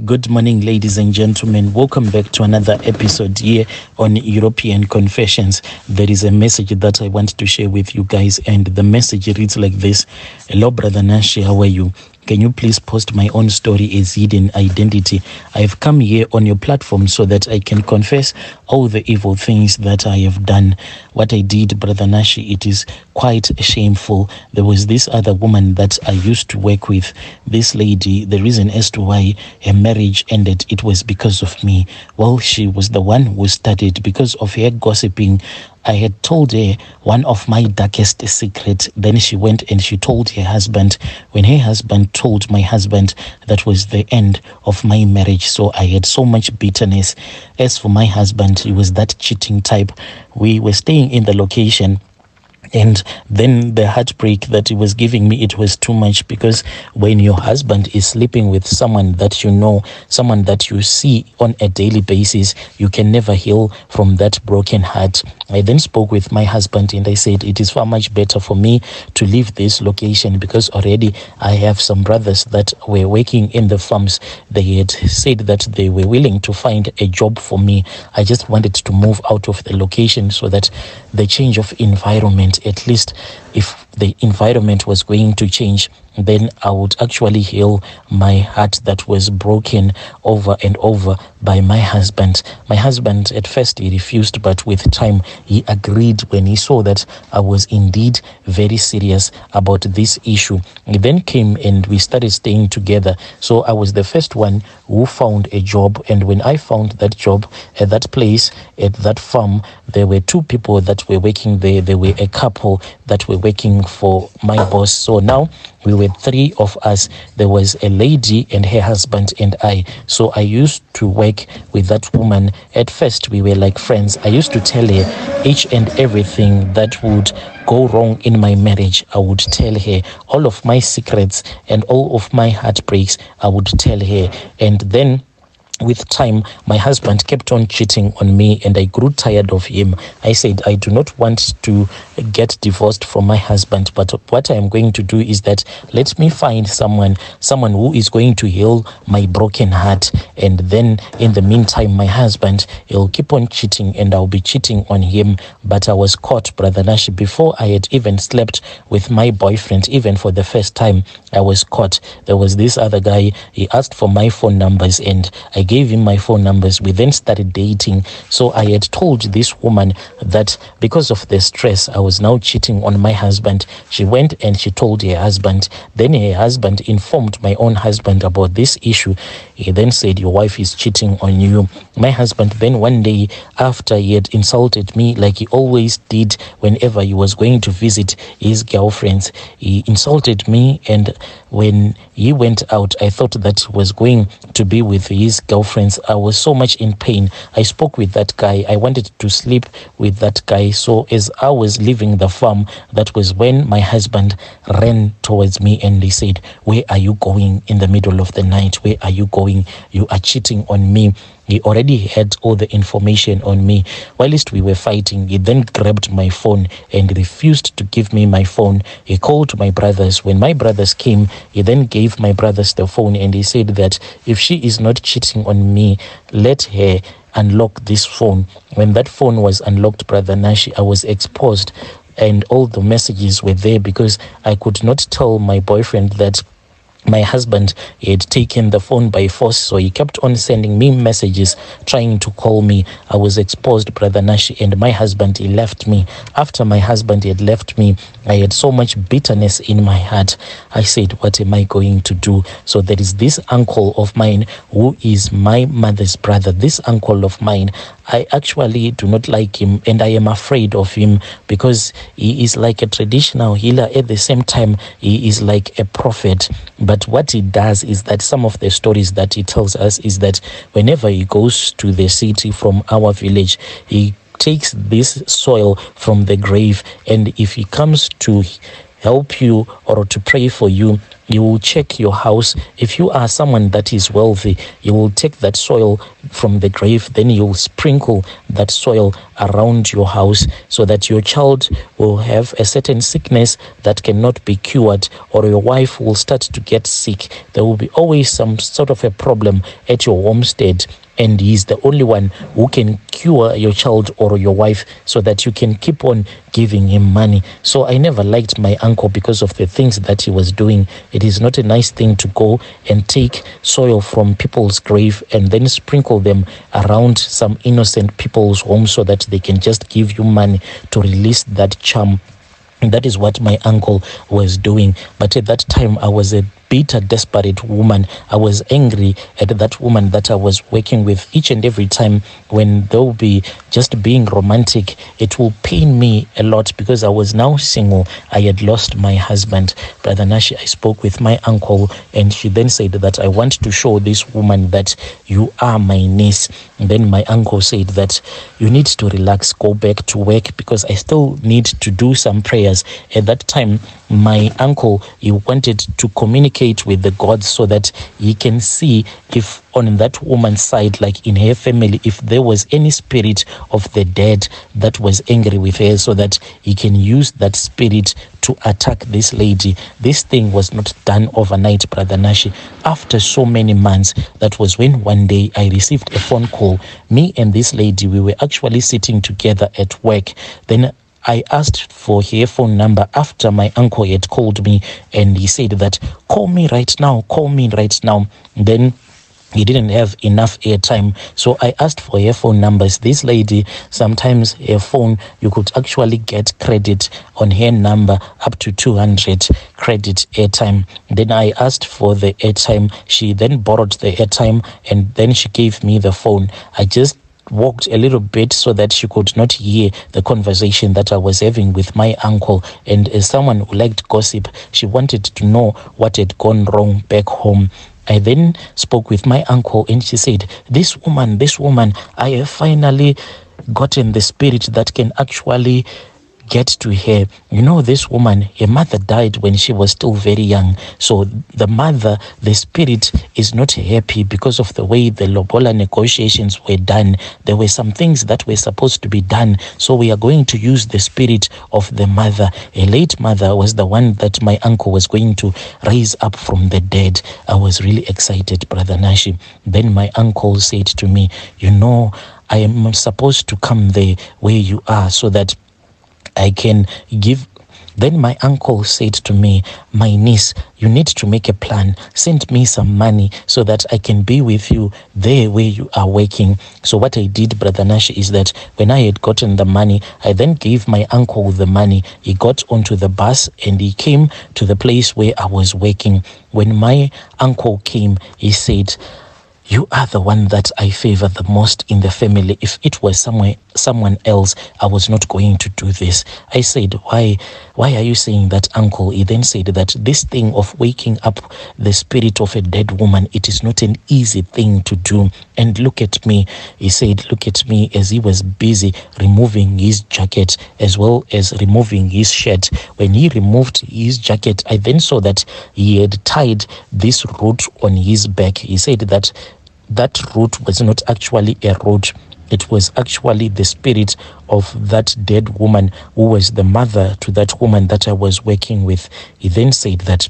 Good morning, ladies and gentlemen. Welcome back to another episode here on European Confessions. There is a message that I want to share with you guys, and the message reads like this. Hello, Brother Nashi, how are you? Can you please post my own story as hidden identity? I've come here on your platform so that I can confess all the evil things that I have done. What I did, Brother Nashi, it is quite shameful. There was this other woman that I used to work with. This lady, the reason as to why her marriage ended, it was because of me. Well, she was the one who started. Because of her gossiping, I had told her one of my darkest secrets. Then she went and she told her husband. When her husband told my husband, that was the end of my marriage. So I had so much bitterness. As for my husband, he was that cheating type. We were staying in the location, and then the heartbreak that he was giving me, it was too much, because when your husband is sleeping with someone that you know, someone that you see on a daily basis, you can never heal from that broken heart. I then spoke with my husband and I said, it is far much better for me to leave this location, because already I have some brothers that were working in the farms. They had said that they were willing to find a job for me. I just wanted to move out of the location so that the change of environment, at least if the environment was going to change, then I would actually heal my heart that was broken over and over by my husband. My husband, at first, he refused, but with time, he agreed when he saw that I was indeed very serious about this issue. He then came and we started staying together. So I was the first one who found a job. And when I found that job at that place, at that farm, there were two people that were working there. There were a couple that were working for my boss. So now we were three of us. There was a lady and her husband and I. So I used to work with that woman. At first, we were like friends. I used to tell her each and everything that would go wrong in my marriage. I would tell her all of my secrets and all of my heartbreaks. I would tell her. And then with time, my husband kept on cheating on me and I grew tired of him. I said, I do not want to get divorced from my husband, but what I am going to do is that let me find someone who is going to heal my broken heart. And then in the meantime, my husband, he'll keep on cheating and I'll be cheating on him. But I was caught, Brother Nashi, before I had even slept with my boyfriend. Even for the first time, I was caught. There was this other guy, he asked for my phone numbers and I gave him my phone numbers. We then started dating. So I had told this woman that because of the stress, I was now cheating on my husband. She went and she told her husband. Then her husband informed my own husband about this issue. He then said, your wife is cheating on you. My husband then one day, after he had insulted me like he always did whenever he was going to visit his girlfriends, he insulted me. And when he went out, I thought that he was going to be with his girlfriends. I was so much in pain. I spoke with that guy. I wanted to sleep with that guy. So as I was leaving the farm, that was when my husband ran towards me and he said, where are you going in the middle of the night? Where are you going? You are cheating on me. He already had all the information on me. Whilst we were fighting, he then grabbed my phone and refused to give me my phone. He called my brothers. When my brothers came, he then gave my brothers the phone and he said that if she is not cheating on me, let her unlock this phone. When that phone was unlocked, Brother Nashi, I was exposed and all the messages were there, because I could not tell my boyfriend that my husband had taken the phone by force. So he kept on sending me messages, trying to call me. I was exposed, Brother Nashi, and my husband, he left me. After my husband had left me, I had so much bitterness in my heart. I said, what am I going to do? So there is this uncle of mine who is my mother's brother. This uncle of mine, I actually do not like him and I am afraid of him, because he is like a traditional healer. At the same time, he is like a prophet. But what he does is that some of the stories that he tells us is that whenever he goes to the city from our village, he takes this soil from the grave, and if he comes to help you or to pray for you, you will check your house. If you are someone that is wealthy, you will take that soil from the grave, then you will sprinkle that soil around your house so that your child will have a certain sickness that cannot be cured, or your wife will start to get sick. There will be always some sort of a problem at your homestead, and he's the only one who can cure your child or your wife so that you can keep on giving him money. So I never liked my uncle because of the things that he was doing. It is not a nice thing to go and take soil from people's grave and then sprinkle them around some innocent people's homes so that they can just give you money to release that charm. And that is what my uncle was doing. But at that time, I was a bitter, desperate woman. I was angry at that woman that I was working with. Each and every time when they'll be just being romantic, it will pain me a lot because I was now single. I had lost my husband. Brother Nashi, I spoke with my uncle, and she then said that I want to show this woman that you are my niece. And then my uncle said that you need to relax, go back to work because I still need to do some prayers. At that time, my uncle, he wanted to communicate with the gods so that he can see if on that woman's side, like in her family, if there was any spirit of the dead that was angry with her, so that he can use that spirit to attack this lady. This thing was not done overnight, Brother Nashi. After so many months, that was when one day I received a phone call. Me and this lady, we were actually sitting together at work. Then I asked for her phone number after my uncle had called me, and he said that, call me right now, call me right now. Then he didn't have enough airtime, so I asked for her phone numbers. This lady, sometimes her phone, you could actually get credit on her number up to 200 credit airtime. Then I asked for the airtime. She then borrowed the airtime, and then she gave me the phone. I just walked a little bit so that she could not hear the conversation that I was having with my uncle. And as someone who liked gossip, she wanted to know what had gone wrong back home. I then spoke with my uncle, and she said, this woman, I have finally gotten the spirit that can actually get to her. You know, this woman, her mother died when she was still very young. So the mother, the spirit is not happy because of the way the lobola negotiations were done. There were some things that were supposed to be done. So we are going to use the spirit of the mother. A late mother was the one that my uncle was going to raise up from the dead. I was really excited, Brother Nashi. Then my uncle said to me, you know, I am supposed to come there where you are so that I can give. Then my uncle said to me, my niece, you need to make a plan. Send me some money so that I can be with you there where you are working. So what I did, Brother Nash, is that when I had gotten the money, I then gave my uncle the money. He got onto the bus and he came to the place where I was working. When my uncle came, he said, you are the one that I favor the most in the family. If it was someone else, I was not going to do this. I said, why are you saying that, uncle? He then said that this thing of waking up the spirit of a dead woman, it is not an easy thing to do. And look at me. He said, look at me, as he was busy removing his jacket as well as removing his shirt. When he removed his jacket, I then saw that he had tied this root on his back. He said that root was not actually a root. It was actually the spirit of that dead woman who was the mother to that woman that I was working with. He then said that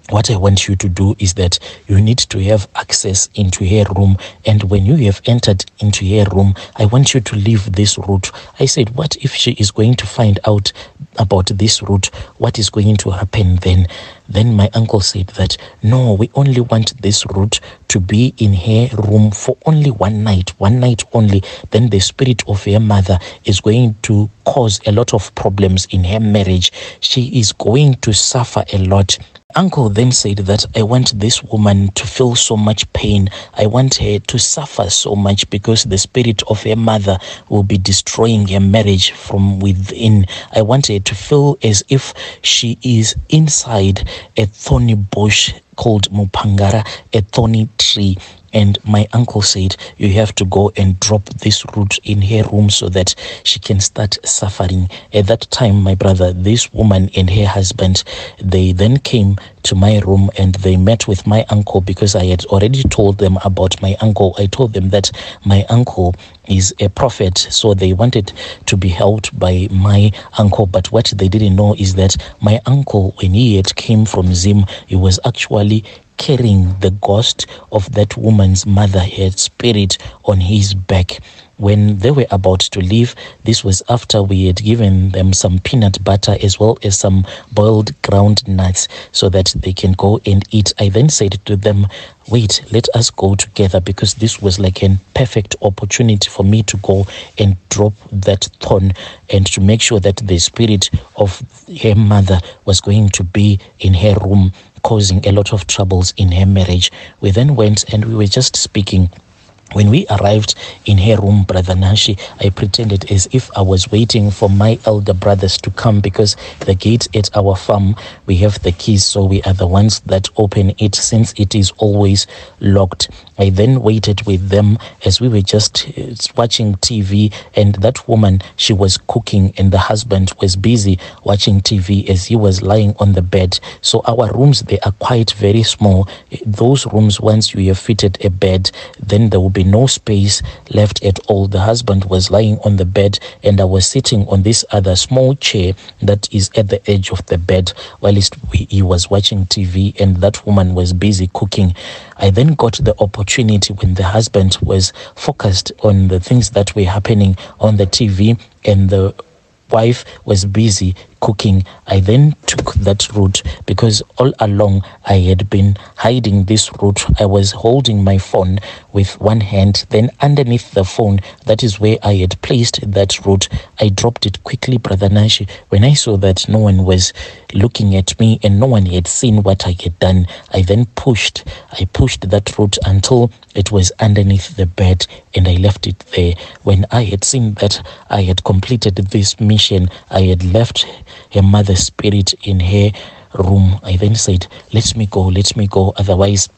what I want you to do is that you need to have access into her room. And when you have entered into her room, I want you to leave this root. I said, what if she is going to find out about this root? What is going to happen then? Then my uncle said that, no, we only want this root to be in her room for only one night only. Then the spirit of her mother is going to cause a lot of problems in her marriage. She is going to suffer a lot. Uncle then said that I want this woman to feel so much pain. I want her to suffer so much because the spirit of her mother will be destroying her marriage from within. I want her to feel as if she is inside a thorny bush called Mupangara, a thorny tree. And my uncle said, you have to go and drop this root in her room so that she can start suffering. At that time, my brother, this woman and her husband, they then came to my room and they met with my uncle, because I had already told them about my uncle. I told them that my uncle is a prophet, so they wanted to be helped by my uncle. But what they didn't know is that my uncle, when he had came from Zim, he was actually carrying the ghost of that woman's mother, her spirit, on his back. When they were about to leave, this was after we had given them some peanut butter as well as some boiled ground nuts so that they can go and eat. I then said to them, wait, let us go together, because this was like a perfect opportunity for me to go and drop that thorn and to make sure that the spirit of her mother was going to be in her room, causing a lot of troubles in her marriage. We then went and we were just speaking. When we arrived in her room, Brother Nashi, I pretended as if I was waiting for my elder brothers to come, because the gate at our farm, we have the keys, so we are the ones that open it since it is always locked. I then waited with them as we were just watching TV, and that woman, she was cooking and the husband was busy watching TV as he was lying on the bed. So our rooms, they are quite very small. Those rooms, once you have fitted a bed, then there will be no space left at all. The husband was lying on the bed and I was sitting on this other small chair that is at the edge of the bed while he was watching TV and that woman was busy cooking. I then got the opportunity when the husband was focused on the things that were happening on the TV and the wife was busy cooking. I then took that route, because all along I had been hiding this route. I was holding my phone with one hand, then underneath the phone, that is where I had placed that route. I dropped it quickly, Brother Nashi. When I saw that no one was looking at me and no one had seen what I had done, I then pushed that route until it was underneath the bed and I left it there. When I had seen that I had completed this mission, I had left her mother's spirit in her room, I then said, let me go, otherwise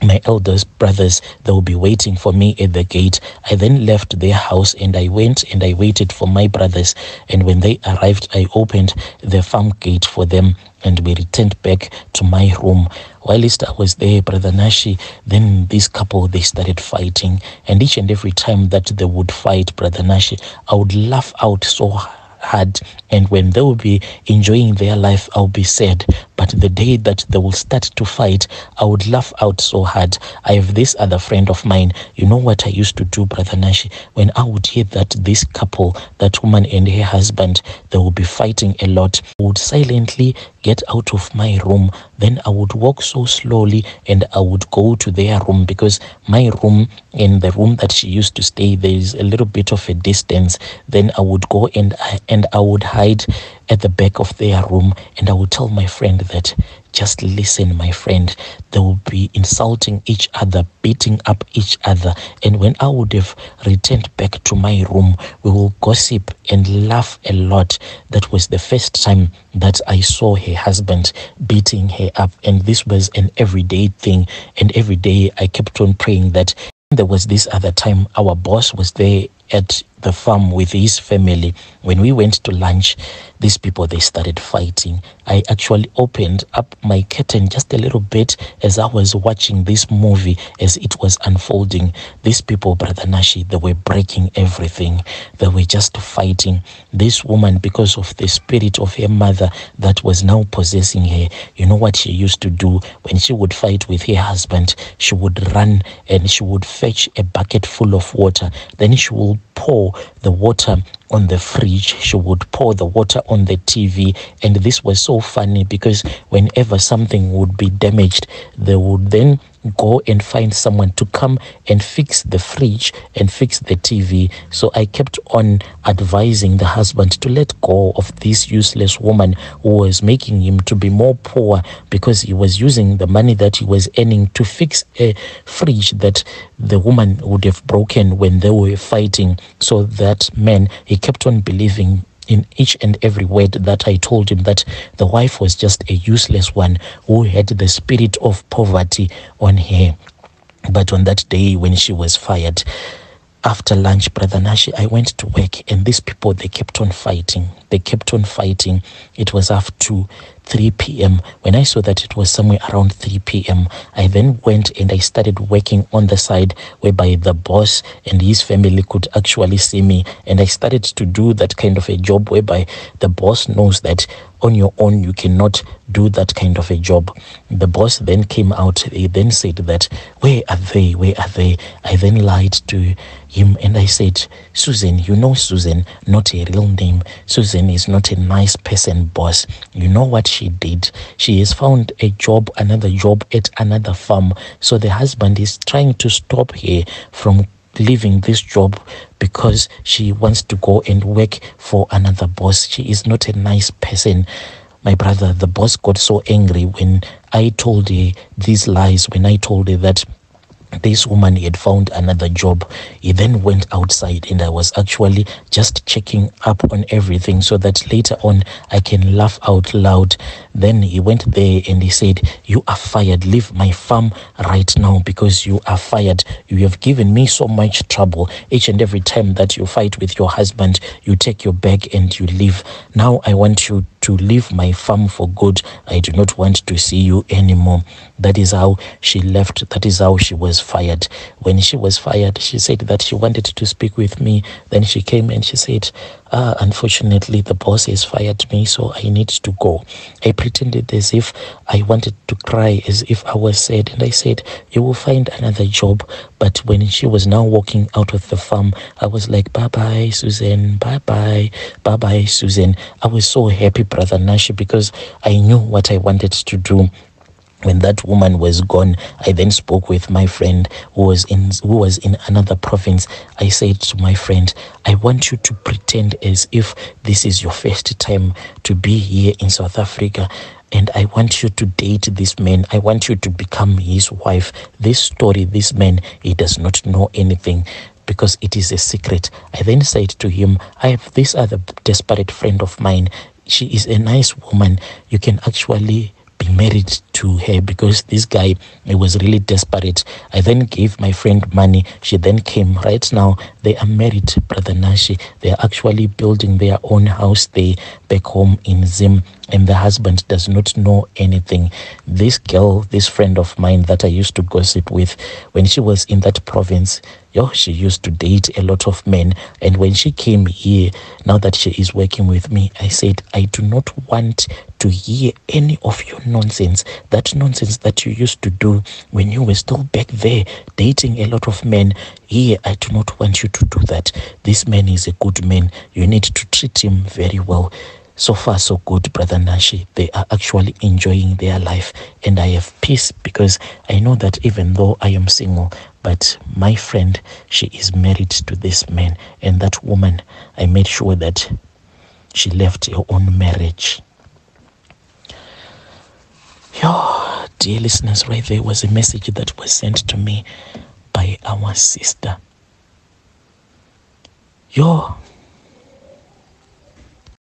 my eldest brothers, they will be waiting for me at the gate. I then left their house and I went and I waited for my brothers, and when they arrived, I opened the farm gate for them and we returned back to my room. Whilst I was there, Brother Nashi, then this couple, they started fighting, and each and every time that they would fight, Brother Nashi, I would laugh out so hard, and when they will be enjoying their life, I'll be sad. But the day that they will start to fight, I would laugh out so hard. I have this other friend of mine. You know what I used to do, Brother Nashi? When I would hear that this couple, that woman and her husband, they will be fighting a lot, I would silently get out of my room. Then I would walk so slowly and I would go to their room, because my room and the room that she used to stay, there is a little bit of a distance. Then I would go and I would hide at the back of their room, and I would tell my friend that, just listen, my friend, they will be insulting each other, beating up each other. And when I would have returned back to my room, we will gossip and laugh a lot. That was the first time that I saw her husband beating her up. And this was an everyday thing. And every day I kept on praying that. There was this other time our boss was there at the farm with his family. When we went to lunch, these people, they started fighting. I actually opened up my curtain just a little bit as I was watching this movie as it was unfolding. These people, Brother Nashi, they were breaking everything. They were just fighting. This woman, because of the spirit of her mother that was now possessing her, you know what she used to do? When she would fight with her husband, she would run and she would fetch a bucket full of water. Then she will pour the water on the fridge, she would pour the water on the TV. And this was so funny, because whenever something would be damaged, they would then go and find someone to come and fix the fridge and fix the TV. So I kept on advising the husband to let go of this useless woman who was making him to be more poor, because he was using the money that he was earning to fix a fridge that the woman would have broken when they were fighting. So that man, he kept on believing in each and every word that I told him, that the wife was just a useless one who had the spirit of poverty on her. But on that day when she was fired, after lunch, Brother Nashi, I went to work, and these people, they kept on fighting. They kept on fighting. It was up to 3 p.m. When I saw that it was somewhere around 3 p.m., I then went and I started working on the side whereby the boss and his family could actually see me. And I started to do that kind of a job whereby the boss knows that on your own you cannot do that kind of a job. The boss then came out. He then said that, where are they? Where are they? I then lied to him and I said, Susan, you know Susan, not a real name. Susan is not a nice person, boss. You know what she did? She has found a job, another job at another farm. So the husband is trying to stop her from leaving this job because she wants to go and work for another boss. She is not a nice person. My brother, the boss got so angry when I told her these lies, when I told her that this woman had found another job. He then went outside and I was actually just checking up on everything so that later on I can laugh out loud. Then he went there and he said, you are fired. Leave my farm right now because you are fired. You have given me so much trouble. Each and every time that you fight with your husband, you take your bag and you leave. Now I want you to leave my farm for good. I do not want to see you anymore. That is how she left. That is how she was fired. When she was fired, she said that she wanted to speak with me. Then she came and she said, unfortunately, the boss has fired me, so I need to go. I pretended as if I wanted to cry, as if I was sad. And I said, you will find another job. But when she was now walking out of the farm, I was like, bye-bye, Susan, bye-bye, bye-bye, Susan. I was so happy, Brother Nashi, because I knew what I wanted to do. When that woman was gone, I then spoke with my friend who was in another province. I said to my friend, I want you to pretend as if this is your first time to be here in South Africa. And I want you to date this man. I want you to become his wife. This story, this man, he does not know anything because it is a secret. I then said to him, I have this other desperate friend of mine. She is a nice woman. You can actually be married to her because this guy, he was really desperate. I then gave my friend money. She then came. Right now they are married, Brother Nashi. They are actually building their own house there back home in Zim, and the husband does not know anything. This girl, this friend of mine that I used to gossip with, when she was in that province, she used to date a lot of men. And when she came here, now that she is working with me, I said, I do not want to hear any of your nonsense. That nonsense that you used to do when you were still back there dating a lot of men. Here, I do not want you to do that. This man is a good man. You need to treat him very well. So far, so good, Brother Nashi. They are actually enjoying their life. And I have peace because I know that even though I am single, but my friend, she is married to this man. And that woman, I made sure that she left her own marriage. Dear listeners, right there was a message that was sent to me by our sister.